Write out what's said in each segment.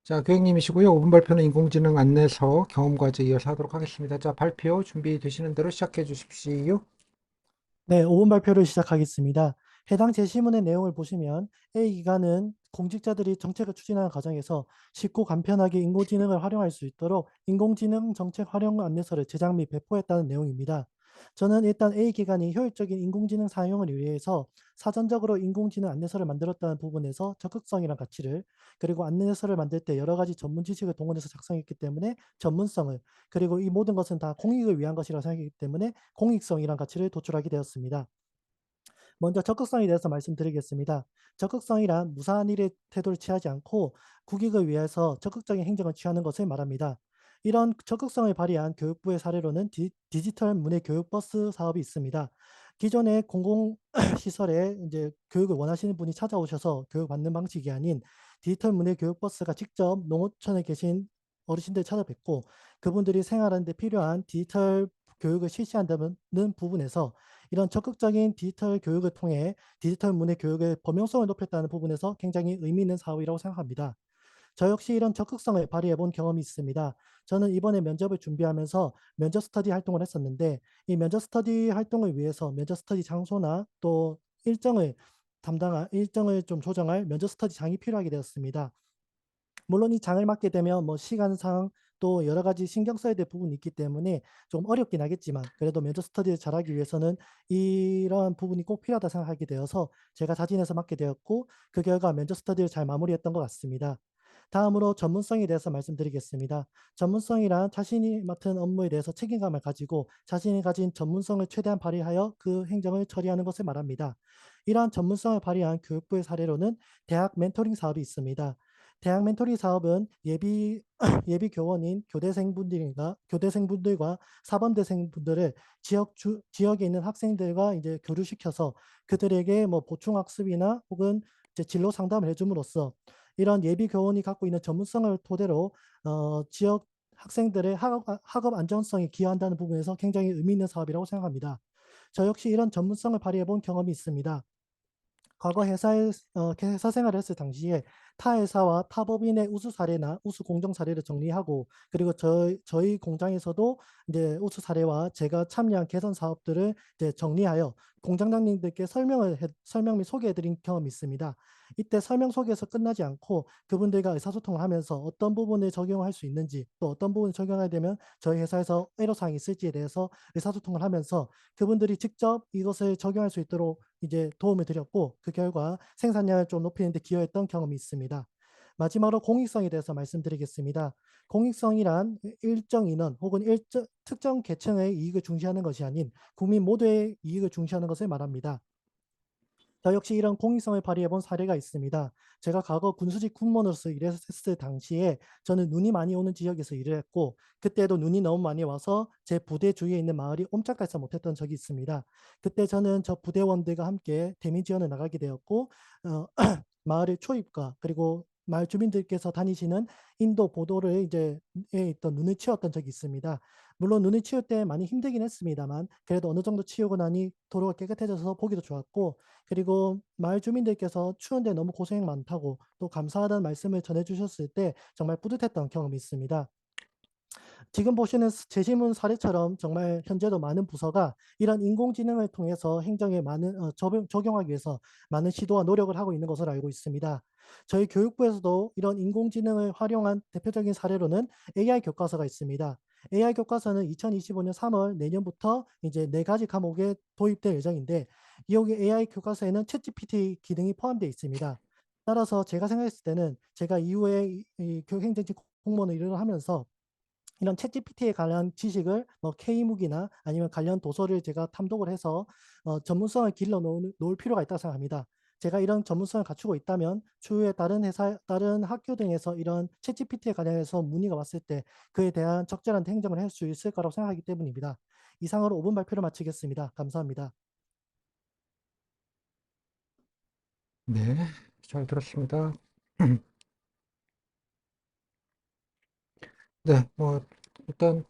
자, 교육님이시고요. 5분 발표는 인공지능 안내서 경험과제 이어서 하도록 하겠습니다. 자, 발표 준비되시는 대로 시작해 주십시오. 네, 5분 발표를 시작하겠습니다. 해당 제시문의 내용을 보시면 A기관은 공직자들이 정책을 추진하는 과정에서 쉽고 간편하게 인공지능을 활용할 수 있도록 인공지능 정책 활용 안내서를 제작 및 배포했다는 내용입니다. 저는 일단 A기관이 효율적인 인공지능 사용을 위해서 사전적으로 인공지능 안내서를 만들었다는 부분에서 적극성이란 가치를, 그리고 안내서를 만들 때 여러 가지 전문 지식을 동원해서 작성했기 때문에 전문성을, 그리고 이 모든 것은 다 공익을 위한 것이라고 생각하기 때문에 공익성이란 가치를 도출하게 되었습니다. 먼저 적극성에 대해서 말씀드리겠습니다. 적극성이란 무사한 일에 태도를 취하지 않고 국익을 위해서 적극적인 행정을 취하는 것을 말합니다. 이런 적극성을 발휘한 교육부의 사례로는 디지털 문해 교육 버스 사업이 있습니다. 기존의 공공 시설에 이제 교육을 원하시는 분이 찾아오셔서 교육받는 방식이 아닌 디지털 문해 교육 버스가 직접 농어촌에 계신 어르신들 찾아뵙고 그분들이 생활하는 데 필요한 디지털 교육을 실시한다는 부분에서 이런 적극적인 디지털 교육을 통해 디지털 문해 교육의 범용성을 높였다는 부분에서 굉장히 의미 있는 사업이라고 생각합니다. 저 역시 이런 적극성을 발휘해 본 경험이 있습니다. 저는 이번에 면접을 준비하면서 면접 스터디 활동을 했었는데 이 면접 스터디 활동을 위해서 면접 스터디 장소나 또 일정을 일정을 좀 조정할 면접 스터디 장이 필요하게 되었습니다. 물론 이 장을 맡게 되면 뭐 시간상 또 여러 가지 신경 써야 될 부분이 있기 때문에 좀 어렵긴 하겠지만 그래도 면접 스터디를 잘하기 위해서는 이러한 부분이 꼭 필요하다 생각하게 되어서 제가 자진해서 맡게 되었고 그 결과 면접 스터디를 잘 마무리했던 것 같습니다. 다음으로 전문성에 대해서 말씀드리겠습니다. 전문성이란 자신이 맡은 업무에 대해서 책임감을 가지고 자신이 가진 전문성을 최대한 발휘하여 그 행정을 처리하는 것을 말합니다. 이러한 전문성을 발휘한 교육부의 사례로는 대학 멘토링 사업이 있습니다. 대학 멘토링 사업은 예비 교원인 교대생분들과 사범대생분들을 지역에 있는 학생들과 이제 교류시켜서 그들에게 뭐 보충 학습이나 혹은 이제 진로 상담을 해 줌으로써 이런 예비 교원이 갖고 있는 전문성을 토대로 지역 학생들의 학업 안정성에 기여한다는 부분에서 굉장히 의미 있는 사업이라고 생각합니다. 저 역시 이런 전문성을 발휘해 본 경험이 있습니다. 과거 회사 생활을 했을 당시에 타 회사와 타 법인의 우수 사례나 우수 공정 사례를 정리하고 그리고 저희 공장에서도 이제 우수 사례와 제가 참여한 개선 사업들을 이제 정리하여 공장장님들께 설명 및 소개해 드린 경험이 있습니다. 이때 설명 소개에서 끝나지 않고 그분들과 의사소통을 하면서 어떤 부분을 적용할 수 있는지 또 어떤 부분을 적용하게 되면 저희 회사에서 애로사항이 있을지에 대해서 의사소통을 하면서 그분들이 직접 이것을 적용할 수 있도록 이제 도움을 드렸고 그 결과 생산량을 좀 높이는 데 기여했던 경험이 있습니다. 마지막으로 공익성에 대해서 말씀드리겠습니다. 공익성이란 일정 인원 혹은 특정 계층의 이익을 중시하는 것이 아닌 국민 모두의 이익을 중시하는 것을 말합니다. 저 역시 이런 공익성을 발휘해 본 사례가 있습니다. 제가 과거 군수직 군무원으로서 일했을 당시에 저는 눈이 많이 오는 지역에서 일을 했고 그때도 눈이 너무 많이 와서 제 부대 주위에 있는 마을이 옴짝달싹 못했던 적이 있습니다. 그때 저는 저 부대원들과 함께 대민 지원을 나가게 되었고 마을의 초입과 그리고 마을 주민들께서 다니시는 인도 보도를 이제 에 있던 눈을 치웠던 적이 있습니다. 물론 눈을 치울 때 많이 힘들긴 했습니다만 그래도 어느 정도 치우고 나니 도로가 깨끗해져서 보기도 좋았고 그리고 마을 주민들께서 추운데 너무 고생 많다고 또 감사하다는 말씀을 전해 주셨을 때 정말 뿌듯했던 경험이 있습니다. 지금 보시는 제시문 사례처럼 정말 현재도 많은 부서가 이런 인공지능을 통해서 행정에 많은 적용하기 위해서 많은 시도와 노력을 하고 있는 것으로 알고 있습니다. 저희 교육부에서도 이런 인공지능을 활용한 대표적인 사례로는 AI 교과서가 있습니다. AI 교과서는 2025년 3월 내년부터 이제 4가지 과목에 도입될 예정인데 여기 AI 교과서에는 챗GPT 기능이 포함되어 있습니다. 따라서 제가 생각했을 때는 제가 이후에 이 교육행정직 공무원을 일을 하면서 이런 챗GPT에 관한 지식을 뭐 K무기나 아니면 관련 도서를 제가 탐독을 해서 전문성을 길러 놓을 필요가 있다고 생각합니다. 제가 이런 전문성을 갖추고 있다면 추후에 다른 학교 등에서 이런 챗GPT에 관련해서 문의가 왔을 때 그에 대한 적절한 행정을 할 수 있을 거라고 생각하기 때문입니다. 이상으로 5분 발표를 마치겠습니다. 감사합니다. 네, 잘 들었습니다. 네, 일단,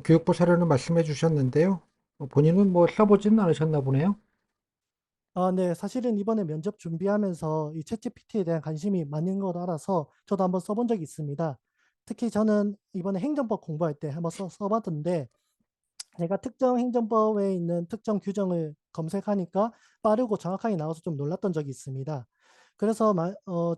교육부 사례는 말씀해 주셨는데요. 본인은 뭐 써보지는 않으셨나 보네요. 네. 사실은 이번에 면접 준비하면서 이 챗GPT에 대한 관심이 많은 걸 알아서 저도 한번 써본 적이 있습니다. 특히 저는 이번에 행정법 공부할 때 한번 봤던데, 제가 특정 행정법에 있는 특정 규정을 검색하니까 빠르고 정확하게 나와서 좀 놀랐던 적이 있습니다. 그래서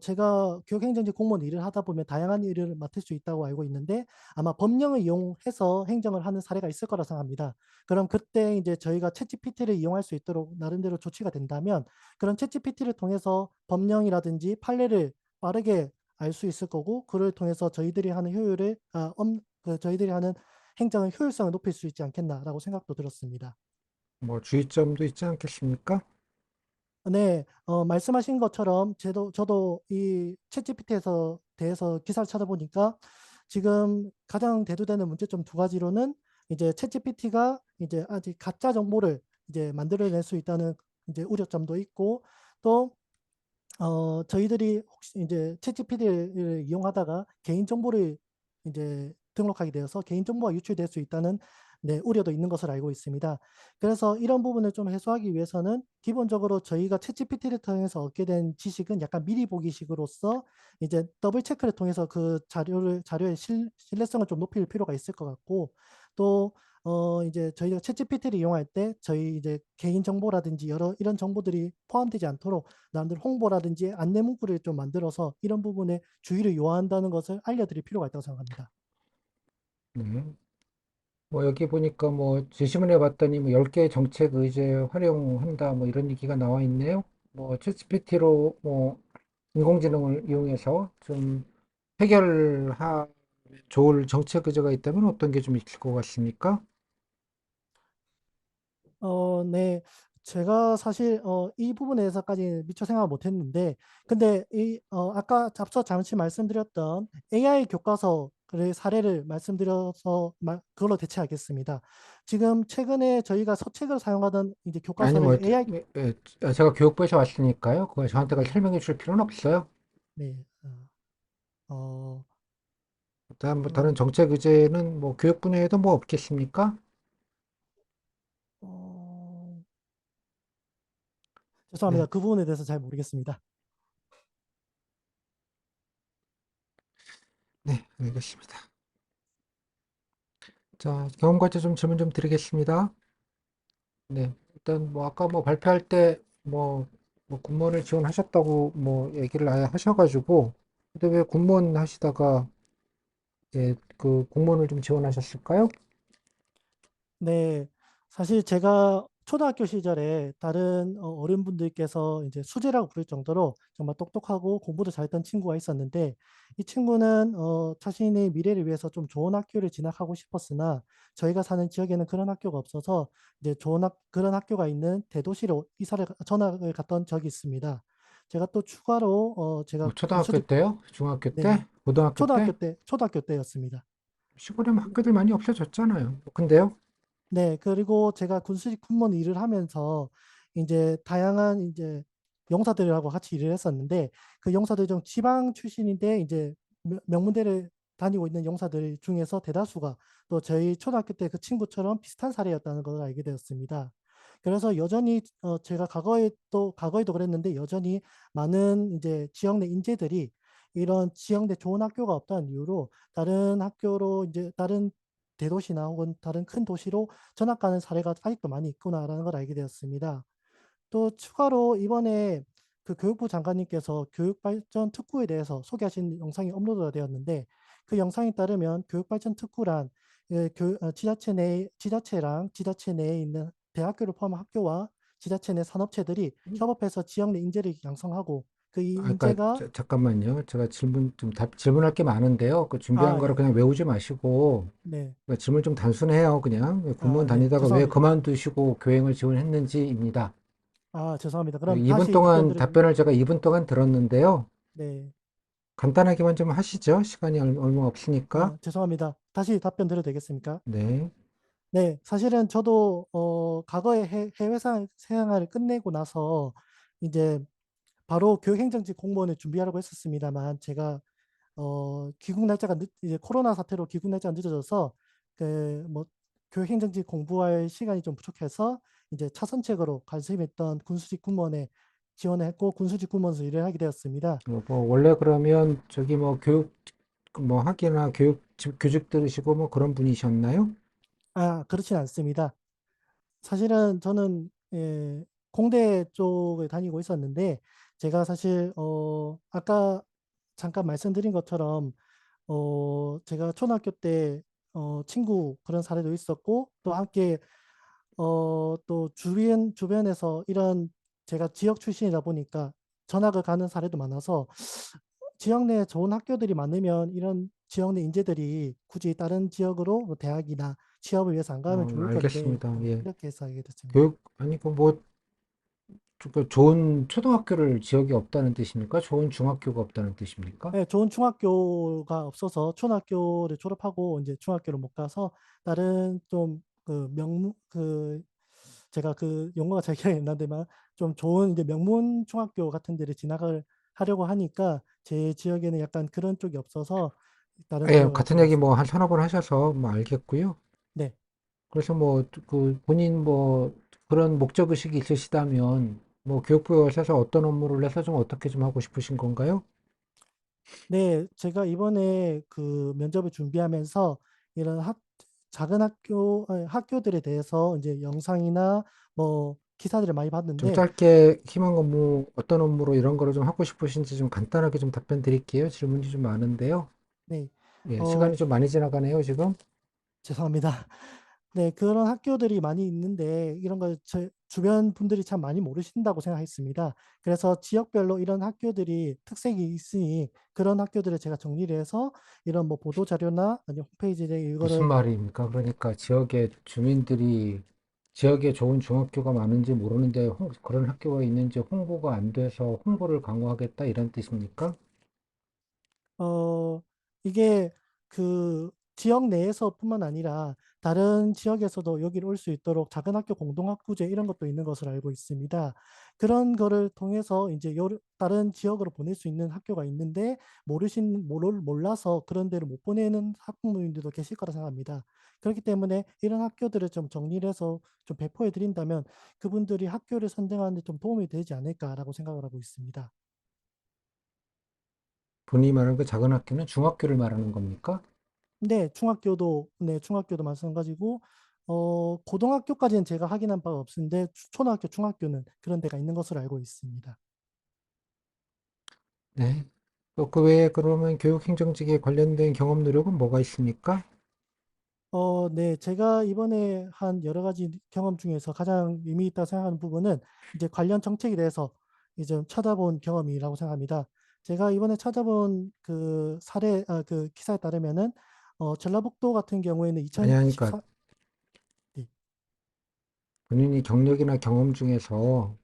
제가 교육행정직 공무원 일을 하다 보면 다양한 일을 맡을 수 있다고 알고 있는데, 아마 법령을 이용해서 행정을 하는 사례가 있을 거라 생각합니다. 그럼 그때 이제 저희가 챗GPT를 이용할 수 있도록 나름대로 조치가 된다면, 그런 챗GPT를 통해서 법령이라든지 판례를 빠르게 알 수 있을 거고, 그를 통해서 저희들이 하는 효율을 저희들이 하는 행정의 효율성을 높일 수 있지 않겠나라고 생각도 들었습니다. 뭐 주의점도 있지 않겠습니까? 네. 말씀하신 것처럼 저도 이 챗GPT에서 대해서 기사를 찾아보니까 지금 가장 대두되는 문제점 두 가지로는 이제 챗GPT가 이제 아직 가짜 정보를 이제 만들어낼 수 있다는 이제 우려점도 있고, 또 저희들이 혹시 인제 챗GPT를 이용하다가 개인정보를 인제 등록하게 되어서 개인정보가 유출될 수 있다는, 네, 우려도 있는 것으로 알고 있습니다. 그래서 이런 부분을 좀 해소하기 위해서는 기본적으로 저희가 챗GPT를 통해서 얻게 된 지식은 약간 미리 보기 식으로서 이제 더블 체크를 통해서 그 자료의 신뢰성을 좀 높일 필요가 있을 것 같고, 또 이제 저희가 챗GPT를 이용할 때 저희 이제 개인 정보라든지 여러 이런 정보들이 포함되지 않도록 남들 홍보라든지 안내 문구를 좀 만들어서 이런 부분에 주의를 요한다는 것을 알려드릴 필요가 있다고 생각합니다. 네. 뭐 여기 보니까 뭐 제시문에 봤더니 뭐 10개의 정책 의제 활용한다 뭐 이런 얘기가 나와 있네요. 뭐 챗GPT로 뭐 인공지능을 이용해서 좀 해결하 좋을 정책 의제가 있다면 어떤 게 좀 있을 것 같습니까? 네. 제가 사실 이 부분에 대해서까지 미처 생각을 못 했는데, 근데 아까 앞서 잠시 말씀드렸던 AI 교과서의 사례를 말씀드려서 그걸로 대체하겠습니다. 지금 최근에 저희가 서책을 사용하던 이제 아니 뭐 교과서를 AI. 제가 교육부에서 왔으니까요. 그거 저한테가 네. 설명해 줄 필요는 없어요. 네. 어 다음 뭐 다른 음 정책 의제는 뭐 교육 분야에도 뭐 없겠습니까? 어 네, 죄송합니다. 그 부분에 대해서 잘 모르겠습니다. 네, 알겠습니다. 자, 경험과제 좀 질문 좀 드리겠습니다. 네, 일단 뭐 아까 뭐 발표할 때 뭐 군무원을 지원하셨다고 뭐 얘기를 아예 하셔가지고 근데 왜 군무원 하시다가 그 공무원을 좀 지원하셨을까요? 네. 사실 제가 초등학교 시절에 다른 어른분들께서 이제 수재라고 부를 정도로 정말 똑똑하고 공부도 잘했던 친구가 있었는데, 이 친구는 자신의 미래를 위해서 좀 좋은 학교를 진학하고 싶었으나 저희가 사는 지역에는 그런 학교가 없어서 이제 그런 학교가 있는 대도시로 전학을 갔던 적이 있습니다. 제가 또 추가로 제가 뭐 초등학교 군수직. 때요? 중학교 네. 때? 고등학교 때? 초등학교 때였습니다. 시골에 뭐 학교들 많이 없어졌잖아요. 근데요? 네. 그리고 제가 군수직 군무원 일을 하면서 인제 다양한 인제 용사들하고 같이 일을 했었는데, 그 용사들이 좀 지방 출신인데 이제 명문대를 다니고 있는 용사들 중에서 대다수가 또 저희 초등학교 때 그 친구처럼 비슷한 사례였다는 걸 알게 되었습니다. 그래서 여전히 제가 과거에도 그랬는데 여전히 많은 인제 지역 내 인재들이 이런 지역 내 좋은 학교가 없다는 이유로 다른 학교로 인제 다른 대도시나 혹은 다른 큰 도시로 전학 가는 사례가 아직도 많이 있구나라는 걸 알게 되었습니다. 또 추가로 이번에 그 교육부 장관님께서 교육발전 특구에 대해서 소개하신 영상이 업로드가 되었는데, 그 영상에 따르면 교육발전 특구란 지자체랑 지자체 내에 있는 대학교를 포함한 학교와 지자체 내 산업체들이 협업해서 지역 내 인재를 양성하고 그 아까 인재가. 잠깐만요. 제가 질문할 게 많은데요. 그 준비한 거를 네. 그냥 외우지 마시고 네. 그 질문 좀 단순해요. 그냥 군무원 네. 다니다가 왜 죄송합니다. 그만두시고 교행을 지원했는지입니다. 죄송합니다. 그럼 2분 다시 답변 동안 드리면. 답변을 제가 2분 동안 들었는데요. 네. 간단하게만 좀 하시죠. 시간이 얼마 없으니까. 죄송합니다. 다시 답변 드려도 되겠습니까? 네. 네. 사실은 저도 과거에 해외 생활을 끝내고 나서 이제 바로 교육행정직 공무원을 준비하려고 했었습니다만, 제가 귀국 날짜가 이제 코로나 사태로 귀국 날짜가 늦어져서 그 뭐 교육행정직 공부할 시간이 좀 부족해서 이제 차선책으로 갈수입했던 군수직 군무원에 지원을 했고 군수직 군무원에서 일을 하게 되었습니다. 뭐 원래 그러면 저기 뭐 교육 뭐 학위나 교직 들으시고 뭐 그런 분이셨나요? 아, 그렇진 않습니다. 사실은 저는 공대 쪽에 다니고 있었는데 제가 사실 아까 잠깐 말씀드린 것처럼 제가 초등학교 때 친구 그런 사례도 있었고 또 함께 또 주변에서 이런 제가 지역 출신이다 보니까 전학을 가는 사례도 많아서 지역 내에 좋은 학교들이 많으면 이런 지역 내 인재들이 굳이 다른 지역으로 뭐 대학이나 취업을 위해서 안 가면 좋을 건데 알겠습니다. 예. 이렇게 해서 알게 됐습니다. 교육 아니 그뭐 좋은 초등학교를 지역에 없다는 뜻입니까? 좋은 중학교가 없다는 뜻입니까? 예, 좋은 중학교가 없어서 초등학교를 졸업하고 이제 중학교를 못 가서 다른 좀 그 제가 그 용어가 잘 기억이 안 나는데만 좀 좋은 이제 명문 중학교 같은 데를 진학을 하려고 하니까 제 지역에는 약간 그런 쪽이 없어서 다른 예, 지역을 알게 같은 얘기 뭐 되었습니다. 한 서너 번 하셔서 뭐 알겠고요. 네. 그래서 뭐 그 본인 뭐 그런 목적 의식이 있으시다면 뭐 교육부에 오셔서 어떤 업무를 해서 좀 어떻게 좀 하고 싶으신 건가요? 네. 제가 이번에 그 면접을 준비하면서 이런 작은 학교들에 대해서 이제 영상이나 뭐 기사들을 많이 좀 봤는데 짧게 희망 업무 어떤 업무로 이런 거를 좀 하고 싶으신지 좀 간단하게 좀 답변 드릴게요. 질문이 좀 많은데요. 네. 예, 어 시간이 좀 많이 지나가네요, 지금. 죄송합니다. 네. 그런 학교들이 많이 있는데 이런 걸 제 주변 분들이 참 많이 모르신다고 생각했습니다. 그래서 지역별로 이런 학교들이 특색이 있으니 그런 학교들을 제가 정리를 해서 이런 뭐 보도 자료나 아니면 홈페이지에 무슨 이거를 말입니까? 그러니까 지역의 주민들이 지역에 좋은 중학교가 많은지 모르는데 그런 학교가 있는지 홍보가 안 돼서 홍보를 강화하겠다 이런 뜻입니까? 어 이게 그 지역 내에서뿐만 아니라 다른 지역에서도 여기를 올 수 있도록 작은 학교 공동학구제 이런 것도 있는 것으로 알고 있습니다. 그런 거를 통해서 인제 다른 지역으로 보낼 수 있는 학교가 있는데 몰라서 그런 데를 못 보내는 학부모님들도 계실 거라 생각합니다. 그렇기 때문에 이런 학교들을 좀 정리를 해서 좀 배포해 드린다면 '그분들이 학교를 선정하는 데 좀 도움이 되지 않을까.'라고 생각을 하고 있습니다. 본인이 말하는 그 작은 학교는 중학교를 말하는 겁니까? 네, 중학교도 마찬가지고 고등학교까지는 제가 확인한 바가 없는데 초등학교, 중학교는 그런 데가 있는 것으로 알고 있습니다. 네. 또 그 외에 그러면 교육행정직에 관련된 경험 누력은 뭐가 있습니까? 네. 제가 이번에 한 여러 가지 경험 중에서 가장 의미 있다고 생각하는 부분은 이제 관련 정책에 대해서 이제 좀 찾아본 경험이라고 생각합니다. 제가 이번에 찾아본 그 그 기사에 따르면은 전라북도 같은 경우에는 아니, 그러니까 2014. 네. 본인이 경력이나 경험 중에서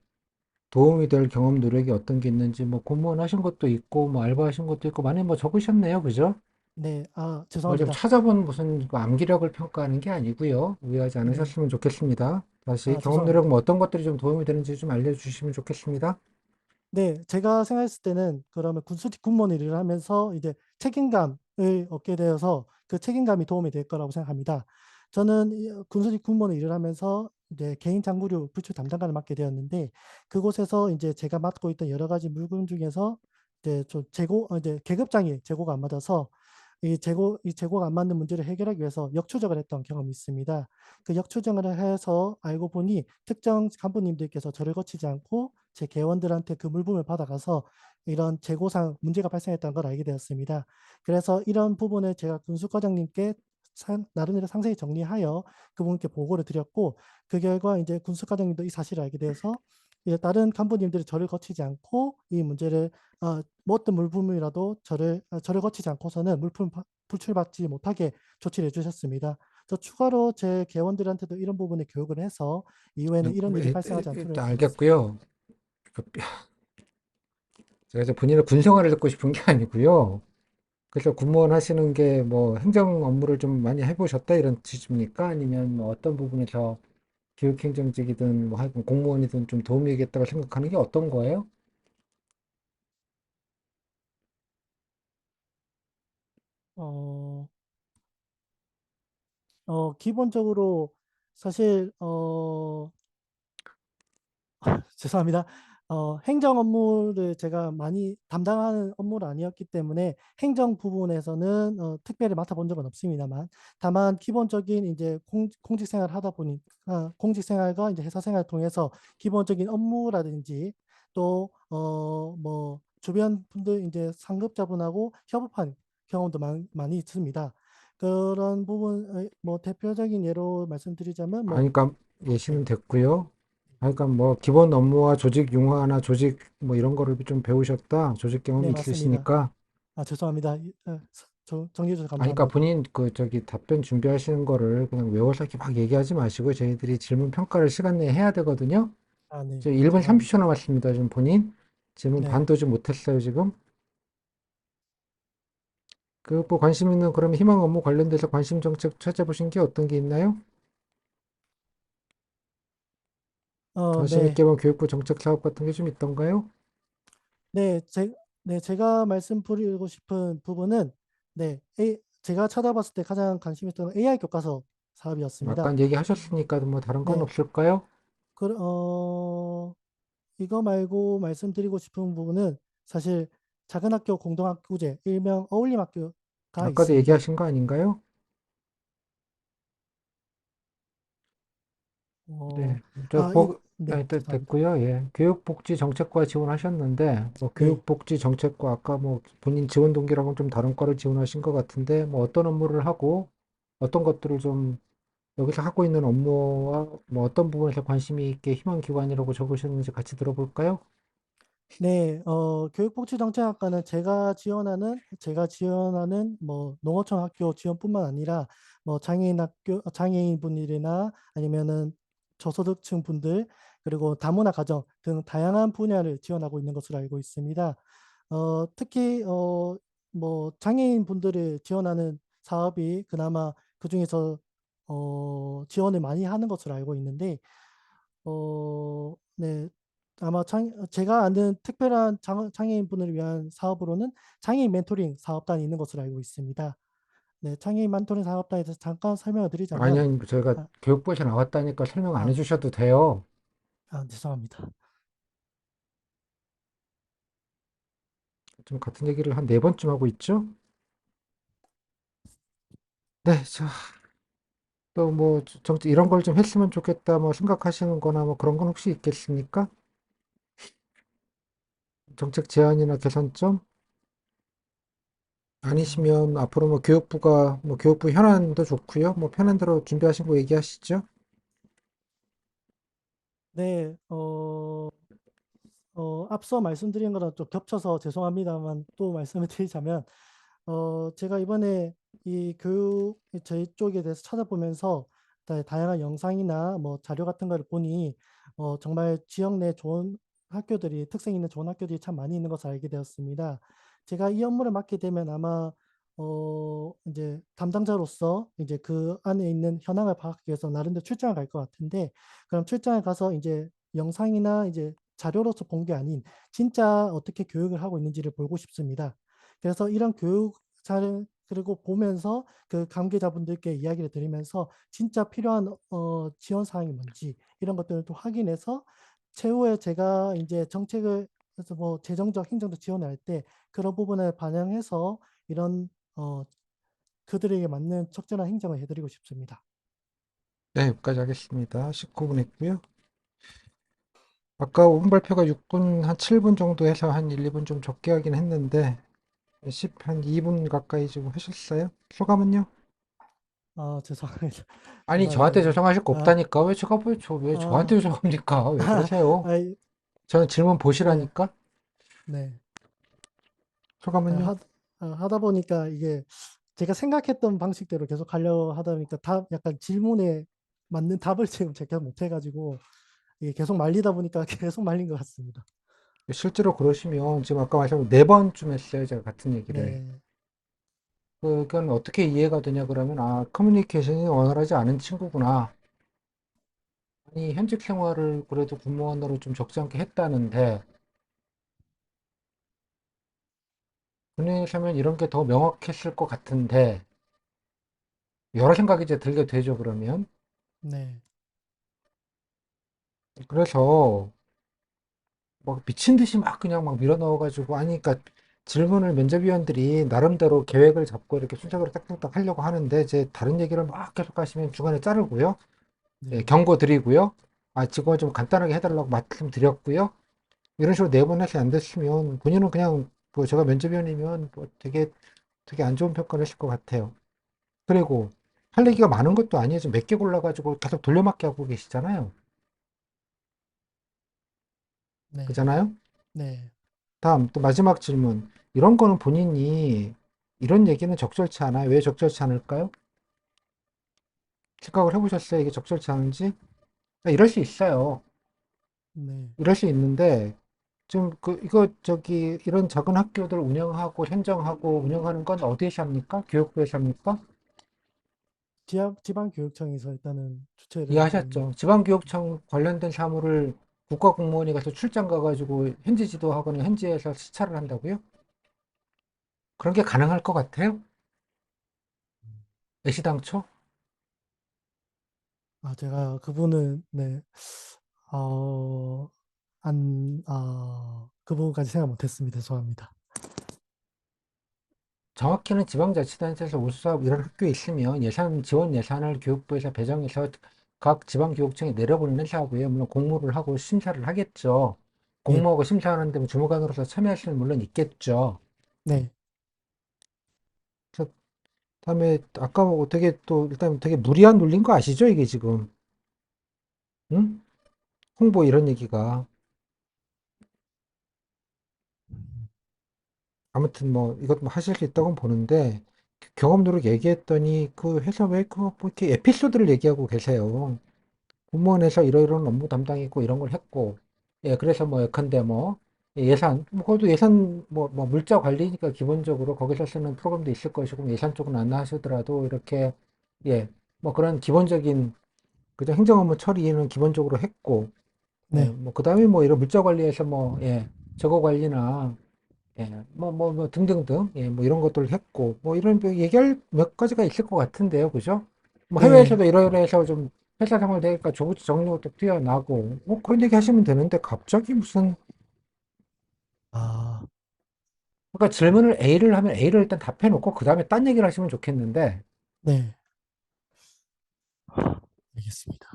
도움이 될 경험 누력이 어떤 게 있는지 뭐 공무원 하신 것도 있고 뭐 알바 하신 것도 있고 많이 뭐 적으셨네요. 그죠? 네. 아, 뭐 좀 죄송합니다. 찾아본 무슨 그 암기력을 평가하는 게 아니고요. 오해하지 네. 않으셨으면 좋겠습니다. 다시 아, 경험 누력 죄송합니다. 뭐 어떤 것들이 좀 도움이 되는지 좀 알려주시면 좋겠습니다. 네. 제가 생각했을 때는 그러면 군수직 군무원 일을 하면서 이제 책임감을 얻게 되어서 그 책임감이 도움이 될 거라고 생각합니다. 저는 군수직 군무원 일을 하면서 이제 개인 장부류 부출 담당관을 맡게 되었는데 그곳에서 인제 제가 맡고 있던 여러 가지 물건 중에서 이제 좀 이제 계급장이 재고가 안 맞아서 이 재고가 안 맞는 문제를 해결하기 위해서 역추적을 했던 경험이 있습니다. 그 역추적을 해서 알고 보니 특정 간부님들께서 저를 거치지 않고 제 개원들한테 그 물품을 받아가서 이런 재고상 문제가 발생했다는 걸 알게 되었습니다. 그래서 이런 부분을 제가 군수과장님께 나름대로 상세히 정리하여 그분께 보고를 드렸고 그 결과 인제 군수과장님도 이 사실을 알게 되어서 이제 다른 간부님들이 저를 거치지 않고 이 문제를 뭐 어떤 물품이라도 저를 거치지 않고서는 물품 불출받지 못하게 조치를 해 주셨습니다. 저 추가로 제 개원들한테도 이런 부분에 교육을 해서 이후에는 이런 일이 발생하지 않도록 일단 하겠습니다. 알겠고요. 그 제가 이제 본인의 군 생활을 듣고 싶은 게 아니고요. 그래서 군무원 하시는 게 뭐 행정 업무를 좀 많이 해보셨다 이런 뜻입니까? 아니면 뭐 어떤 부분에서 교육행정직이든 뭐 하여튼 공무원이든 좀 도움이 되겠다고 생각하는 게 어떤 거예요? 어 기본적으로 사실 죄송합니다. 행정 업무를 제가 많이 담당하는 업무는 아니었기 때문에 행정 부분에서는 특별히 맡아본 적은 없습니다만, 다만 기본적인 이제 공직 생활을 하다 보니까 공직 생활과 이제 회사 생활을 통해서 기본적인 업무라든지 또 뭐 주변 분들 이제 상급자분하고 협업한 경험도 많이 있습니다. 그런 부분 뭐 대표적인 예로 말씀드리자면 아, 뭐 그러니까 네, 예시는 됐고요. 그러니까 뭐 기본 업무와 조직 융화나 조직 뭐 이런 거를 좀 배우셨다. 조직 네 경험이 맞습니다. 있으시니까. 죄송합니다. 정리해 주셔서 아니, 그러니까 감사합니다. 본인 그 저기 답변 준비하시는 거를 그냥 외워서 이렇게 막 얘기하지 마시고 저희들이 질문 평가를 시간 내에 해야 되거든요. 네. 지금 1분 죄송합니다. 30초 남았습니다. 지금 본인 질문 네. 반도 좀 못했어요, 지금. 그 뭐 관심 있는 그러면 희망 업무 관련돼서 관심 정책 찾아보신 게 어떤 게 있나요? 관심 네. 있게 본 교육부 정책 사업 같은 게 좀 있던가요? 네. 제가 말씀드리고 싶은 부분은 네. 제가 찾아봤을 때 가장 관심 있었던 AI 교과서 사업이었습니다. 아까 얘기하셨으니까 뭐 다른 건 네. 없을까요? 그 이거 말고 말씀드리고 싶은 부분은 사실 작은 학교 공동학구제 일명 어울림 학교가 아까도 있습니다. 얘기하신 거 아닌가요? 어 네, 저 네. 죄송합니다. 됐고요. 예, 교육복지 정책과 지원하셨는데 뭐 네. 교육복지 정책과 아까 뭐 본인 지원 동기랑은 좀 다른 과를 지원하신 것 같은데 뭐 어떤 업무를 하고 어떤 것들을 좀 여기서 하고 있는 업무와 뭐 어떤 부분에서 관심이 있게 희망 기관이라고 적으셨는지 같이 들어볼까요? 네. 교육복지정책학과는 제가 지원하는 뭐 농어촌 학교 지원뿐만 아니라 뭐 장애인 분들이나 아니면은 저소득층 분들 그리고 다문화 가정 등 다양한 분야를 지원하고 있는 것으로 알고 있습니다. 특히 뭐 장애인 분들을 지원하는 사업이 그나마 그중에서 지원을 많이 하는 것으로 알고 있는데 네. 아마 제가 아는 특별한 장애인분을 위한 사업으로는 장애인 멘토링 사업단이 있는 것으로 알고 있습니다. 네. 장애인 멘토링 사업단에 대해서 잠깐 설명을 아니, 드리자면 아니, 저희가 아 교육부에서 나왔다니까 설명 안 아 해주셔도 돼요. 죄송합니다. 좀 같은 얘기를 한 네 번쯤 하고 있죠? 네, 자, 또 뭐, 이런 걸 좀 했으면 좋겠다, 뭐, 생각하시는 거나 뭐 그런 건 혹시 있겠습니까? 정책 제안이나 개선점? 어 아니시면 앞으로 뭐 교육부가, 뭐 교육부 현안도 좋고요. 뭐 편한 대로 준비하신 거 얘기하시죠. 네. 앞서 말씀드린 거랑 좀 겹쳐서 죄송합니다만 또 말씀을 드리자면 제가 이번에 저희 쪽에 대해서 찾아보면서 다양한 영상이나 뭐 자료 같은 거를 보니 정말 지역 내 좋은 학교들이 특색 있는 좋은 학교들이 참 많이 있는 것을 알게 되었습니다. 제가 이 업무를 맡게 되면 아마 이제 담당자로서 이제 그 안에 있는 현황을 파악하기 위해서 나름대로 출장을 갈 것 같은데 그럼 출장을 가서 이제 영상이나 이제 자료로서 본 게 아닌 진짜 어떻게 교육을 하고 있는지를 보고 싶습니다. 그래서 이런 교육 자료 그리고 보면서 그 관계자분들께 이야기를 드리면서 진짜 필요한 지원 사항이 뭔지 이런 것들을 또 확인해서 최후에 제가 인제 정책을 그래서 뭐 재정적 행정적 지원을 할 때 그런 부분을 반영해서 이런 그들에게 맞는 적절한 행정을 해 드리고 싶습니다. 네, 여기까지 하겠습니다. 19분 했고요. 아까 5분 발표가 6분, 한 7분 정도 해서 한 1, 2분 좀 적게 하긴 했는데, 한 2분 가까이 좀 하셨어요? 소감은요? 죄송합니다. 아니, 죄송합니다. 저한테 이게 조정하실 거 아 없다니까? 왜 저한테 아 조정합니까? 왜 그러세요? 아이 저는 질문 네. 보시라니까? 네. 소감은요? 하다 보니까 이게 제가 생각했던 방식대로 계속 가려 하다 보니까 약간 질문에 맞는 답을 지금 제가 못 해 가지고 이게 계속 말리다 보니까 계속 말린 것 같습니다. 실제로 그러시면, 지금 아까 말씀하신 4번쯤 했어요, 제가 같은 얘기를. 네. 그건 어떻게 이해가 되냐 그러면, 아, 커뮤니케이션이 원활하지 않은 친구구나. 아니, 현직 생활을 그래도 공무원으로 좀 적지 않게 했다는데, 군인이라면 이런 게 더 명확했을 것 같은데, 여러 생각이 이제 들게 되죠, 그러면. 네. 그래서, 뭐 미친 듯이 막 그냥 막 밀어 넣어가지고 아니 그러니까 질문을 면접위원들이 나름대로 계획을 잡고 이렇게 순서대로 딱딱딱 하려고 하는데 이제 다른 얘기를 막 계속 하시면 중간에 자르고요. 예, 네. 경고 드리고요. 아, 지금 좀 간단하게 해달라고 말씀드렸고요. 이런 식으로 내보내서 안 됐으면 본인은 그냥 뭐 제가 면접위원이면 뭐 되게 안 좋은 평가를 했을 것 같아요. 그리고 할 얘기가 많은 것도 아니에요. 지금 몇 개 골라가지고 계속 돌려막기 하고 계시잖아요. 네. 그잖아요? 네. 다음 또 마지막 질문. 이런 거는 본인이 이런 얘기는 적절치 않아요. 왜 적절치 않을까요? 생각을 해보셨어요? 이게 적절치 않은지? 아, 이럴 수 있어요. 네. 이럴 수 있는데 좀 이거 저기 이런 작은 학교들 운영하고 행정하고 운영하는 건 어디에서 합니까? 교육부에서 합니까? 지방교육청에서 일단은 주최를 하고 있는. 이해하셨죠? 지방교육청 관련된 사무를 국가공무원이 가서 출장 가가지고 현지 지도하거나 현지에서 시찰을 한다고요? 그런 게 가능할 것 같아요? 애시당초? 제가 그분은, 네, 그 부분까지 생각 못했습니다. 죄송합니다. 정확히는 지방자치단체에서 우수사업 이런 학교에 있으면 지원 예산을 교육부에서 배정해서 각 지방교육청에 내려보내는 사고에 물론 공모를 하고 심사를 하겠죠. 예, 공모하고 심사하는데 뭐 주무관으로서 참여할 수는 물론 있겠죠. 네, 그래서 다음에 아까 뭐 되게 또 일단 되게 무리한 논리인 거 아시죠? 이게 지금 응? 홍보 이런 얘기가 아무튼 뭐 이것 뭐 하실 수 있다고 보는데 경험으로 얘기했더니 그 회사 왜 그 뭐 이렇게 에피소드를 얘기하고 계세요. 공무원에서 이러이러한 업무 담당했고 이런 걸 했고 예 그래서 뭐 예컨대 뭐 예산 뭐 그것도 예산 뭐 물자 관리니까 기본적으로 거기서 쓰는 프로그램도 있을 것이고 뭐 예산 쪽은 안 하시더라도 이렇게 예 뭐 그런 기본적인 그저 행정 업무 처리는 기본적으로 했고 예 네, 뭐 그다음에 뭐 이런 물자 관리에서 뭐 예 저거 관리나 예 뭐 등등등 예 뭐 이런 것들을 했고 뭐 이런 뭐 얘기할 몇 가지가 있을 것 같은데요 그죠? 뭐 네, 해외에서도 이러이러해서 좀 회사 생활 되니까 조직 정리도 뛰어나고 뭐 그런 얘기 하시면 되는데 갑자기 무슨 아, 그러니까 질문을 A를 하면 A를 일단 답해 놓고 그 다음에 딴 얘기를 하시면 좋겠는데 네, 알겠습니다.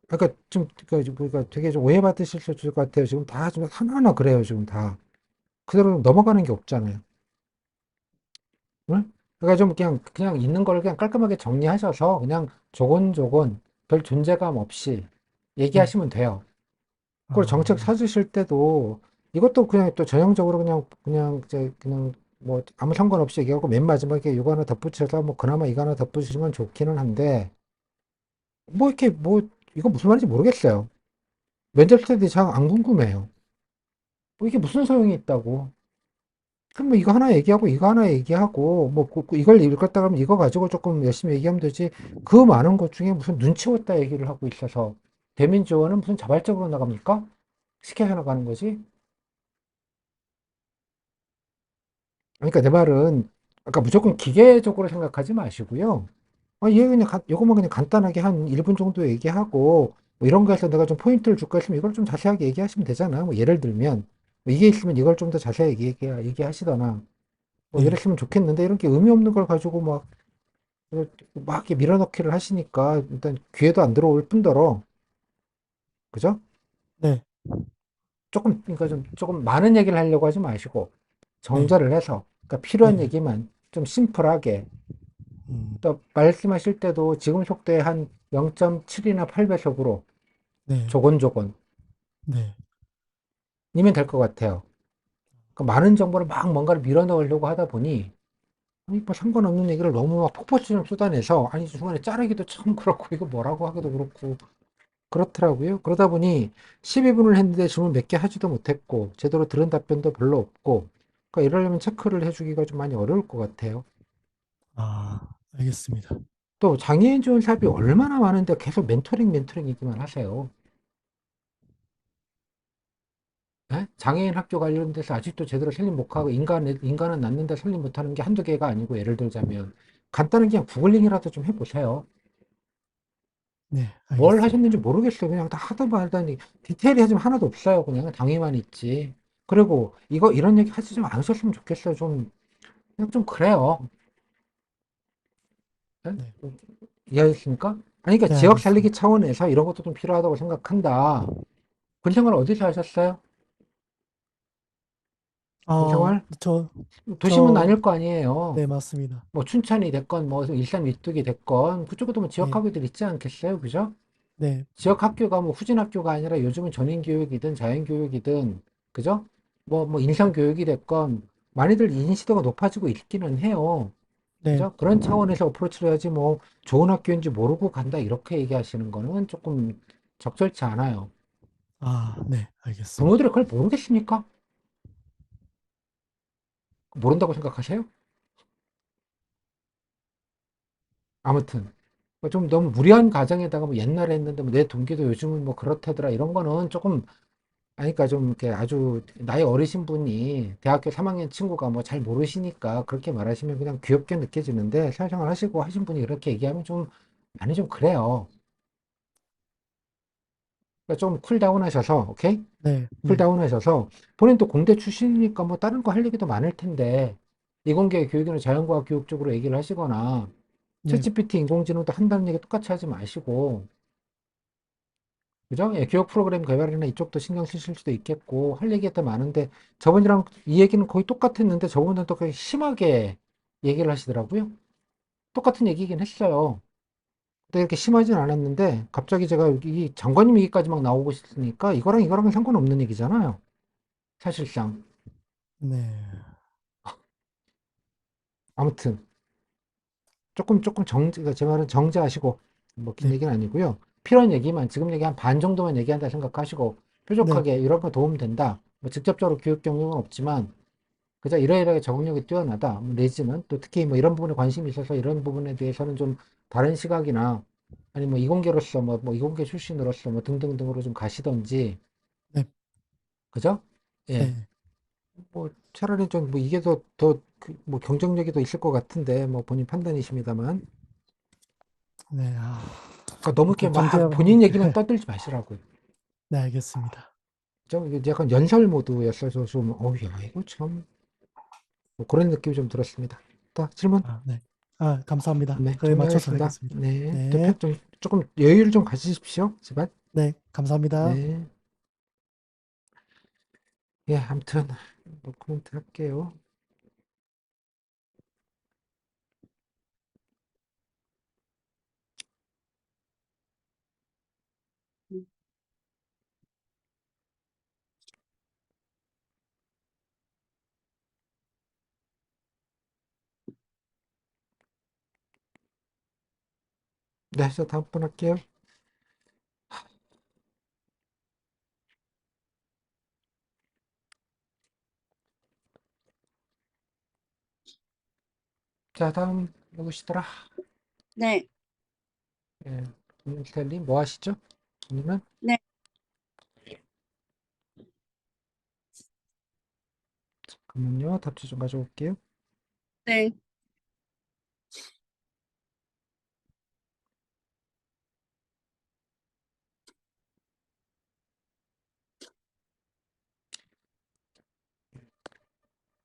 그러니까 좀 그러니까 되게 좀 오해받으실 수 있을 것 같아요. 지금 다 좀 하나하나 그래요. 지금 다 그대로 넘어가는 게 없잖아요. 응? 그러니까 좀 그냥 있는 걸 그냥 깔끔하게 정리하셔서 그냥 조곤조곤 별 존재감 없이 네, 얘기하시면 돼요. 그리고 정책 네, 사주실 때도 이것도 그냥 또 전형적으로 그냥 이제 그냥 뭐 아무 상관없이 얘기하고 맨 마지막에 이거 하나 덧붙여서 뭐 그나마 이거 하나 덧붙이시면 좋기는 한데 뭐 이렇게 뭐 이거 무슨 말인지 모르겠어요. 면접 때도 잘 안 궁금해요. 뭐 이게 무슨 소용이 있다고. 그럼 뭐 이거 하나 얘기하고 이거 하나 얘기하고 뭐 이걸 읽었다 그러면 이거 가지고 조금 열심히 얘기하면 되지. 그 많은 것 중에 무슨 눈치 왔다 얘기를 하고 있어서 대민지원은 무슨 자발적으로 나갑니까? 시켜서 나가는 거지. 그러니까 내 말은 아까 무조건 기계적으로 생각하지 마시고요. 얘 그냥 요것만 그냥 간단하게 한 1분 정도 얘기하고 뭐 이런 거에서 내가 좀 포인트를 줄까 했으면 이걸 좀 자세하게 얘기하시면 되잖아. 뭐 예를 들면 뭐 이게 있으면 이걸 좀 더 자세하게 얘기하시거나 뭐 네, 이랬으면 좋겠는데 이런 게 의미 없는 걸 가지고 막 이렇게 밀어넣기를 하시니까 일단 귀에도 안 들어올 뿐더러 그죠? 네, 그러니까 좀 조금 많은 얘기를 하려고 하지 마시고 네, 정제를 해서 그러니까 필요한 네, 얘기만 좀 심플하게 음, 또 말씀하실 때도 지금 속도의 한 0.7이나 8배속으로 네, 조곤조곤 네, 이면 될 것 같아요. 그 많은 정보를 막 뭔가를 밀어넣으려고 하다 보니 아니 뭐 상관없는 얘기를 너무 막 폭포수준 쏟아내서 아니 중간에 자르기도 참 그렇고 이거 뭐라고 하기도 그렇고 그렇더라고요. 그러다 보니 12분을 했는데 질문 몇 개 하지도 못했고 제대로 들은 답변도 별로 없고 그러니까 이러려면 체크를 해주기가 좀 많이 어려울 것 같아요. 알겠습니다. 또 장애인 지원 사업이 얼마나 많은데 계속 멘토링 얘기만 하세요. 예? 장애인 학교 관련돼서 아직도 제대로 설립 못하고 인간은 낳는데 설립 못하는 게 한두 개가 아니고 예를 들자면 간단한 그냥 구글링이라도 좀 해보세요. 네, 뭘 알겠습니다. 하셨는지 모르겠어요. 그냥 다 하다 말다니 디테일이 하지만 하나도 없어요. 그냥 당위만 있지. 그리고 이거 이런 얘기 하지 좀 않으셨으면 좋겠어요. 좀 그냥 좀 그래요. 네? 네, 이해하셨습니까? 아니 그러니까 네, 지역 살리기 알겠습니다. 차원에서 이런 것도 좀 필요하다고 생각한다. 군 생활 어디서 하셨어요? 군 어, 생활? 저, 도심은 저, 아닐 거 아니에요. 네, 맞습니다. 뭐 춘천이 됐건 뭐 일산 위쪽이 됐건 그쪽에도 뭐 지역 네, 학교들 있지 않겠어요? 그죠? 네, 지역 학교가 뭐 후진 학교가 아니라 요즘은 전인 교육이든 자연 교육이든 그죠? 뭐 인성 교육이 됐건 많이들 인지도가 높아지고 있기는 해요. 네, 그죠? 그런 차원에서 어프로치를 해야지 뭐 좋은 학교인지 모르고 간다 이렇게 얘기하시는 거는 조금 적절치 않아요. 아, 네, 부모들이 알겠습니다. 그걸 모르겠습니까? 모른다고 생각하세요? 아무튼 좀 너무 무리한 가정에다가 뭐 옛날에 했는데 뭐 내 동기도 요즘은 뭐 그렇다더라 이런 거는 조금 아니 그러니까 좀 이렇게 아주 나이 어리신 분이 대학교 3학년 친구가 뭐 잘 모르시니까 그렇게 말하시면 그냥 귀엽게 느껴지는데 사회생활 하시고 하신 분이 그렇게 얘기하면 좀 많이 좀 그래요. 그러니까 좀 쿨다운 하셔서 오케이? 네, 네, 쿨다운 하셔서 본인도 공대 출신이니까 뭐 다른 거 할 얘기도 많을 텐데 이공계 교육이나 자연과학 교육 쪽으로 얘기를 하시거나 네, 챗GPT 인공지능도 한다는 얘기 똑같이 하지 마시고 그죠? 예, 교육 프로그램 개발이나 이쪽도 신경 쓰실 수도 있겠고 할 얘기가 더 많은데 저번이랑 이 얘기는 거의 똑같았는데 저번은 또 그렇게 심하게 얘기를 하시더라고요. 똑같은 얘기긴 했어요. 근데 이렇게 심하진 않았는데 갑자기 제가 이 장관님 얘기까지 막 나오고 있으니까 이거랑 이거랑은 상관없는 얘기잖아요. 사실상. 네, 아무튼 조금 그러니까 제 말은 정제하시고 뭐 긴 네, 얘기는 아니고요. 필요한 얘기만 지금 얘기 한 반 정도만 얘기한다 생각하시고 네, 뾰족하게 이런 거 도움 된다. 뭐 직접적으로 교육 경력은 없지만 그저 이러이러하게 적응력이 뛰어나다. 뭐 내지는 또 특히 뭐 이런 부분에 관심이 있어서 이런 부분에 대해서는 좀 다른 시각이나 아니 뭐 이공계로서 뭐 이공계 출신으로서 뭐 등등등으로 좀 가시던지 네, 그죠? 예. 네, 뭐 차라리 좀 뭐 이게 더뭐 경쟁력이 더 있을 것 같은데 뭐 본인 판단이십니다만 네, 아, 그러니까 너무 이렇게 아무튼 막 정리하면, 본인 얘기만 떠들지 마시라고요. 네, 알겠습니다. 그죠? 이게 약간 연설 모드였어서 좀 어우 야 이거 참 뭐 그런 느낌이 좀 들었습니다. 또 질문? 아, 네. 아, 감사합니다. 네, 그에 맞춰서 정리하겠습니다. 하겠습니다. 네, 네, 좀, 조금 여유를 좀 가지십시오, 제발. 네, 감사합니다. 네, 예, 아무튼, 코멘트 할게요. 네, 저 다음 번 할게요. 자, 다음, 누구시더라? 네, 예, 김스타일님, 뭐 하시죠? 오늘은? 네, 잠깐만요, 답지 좀 가져올게요. 네,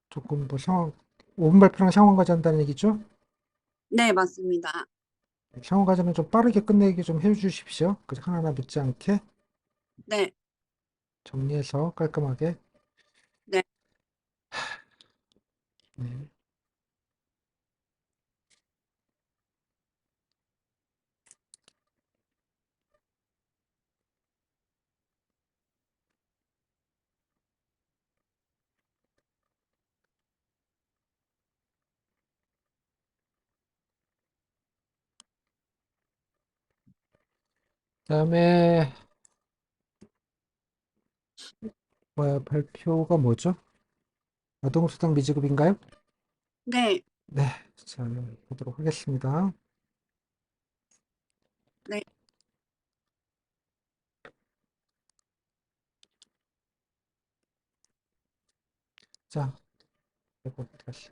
조금 뭐 상황, 5분 발표랑 상황 과제한다는 얘기죠? 네, 맞습니다. 상황 과제는 좀 빠르게 끝내기 좀 해주십시오. 그 하나하나 묻지 않게 네, 정리해서 깔끔하게. 네, 네. 그다음에 발표가 뭐죠? 아동수당 미지급인가요? 네, 네, 자, 보도록 하겠습니다. 네. 자, 이거 어떻게 하시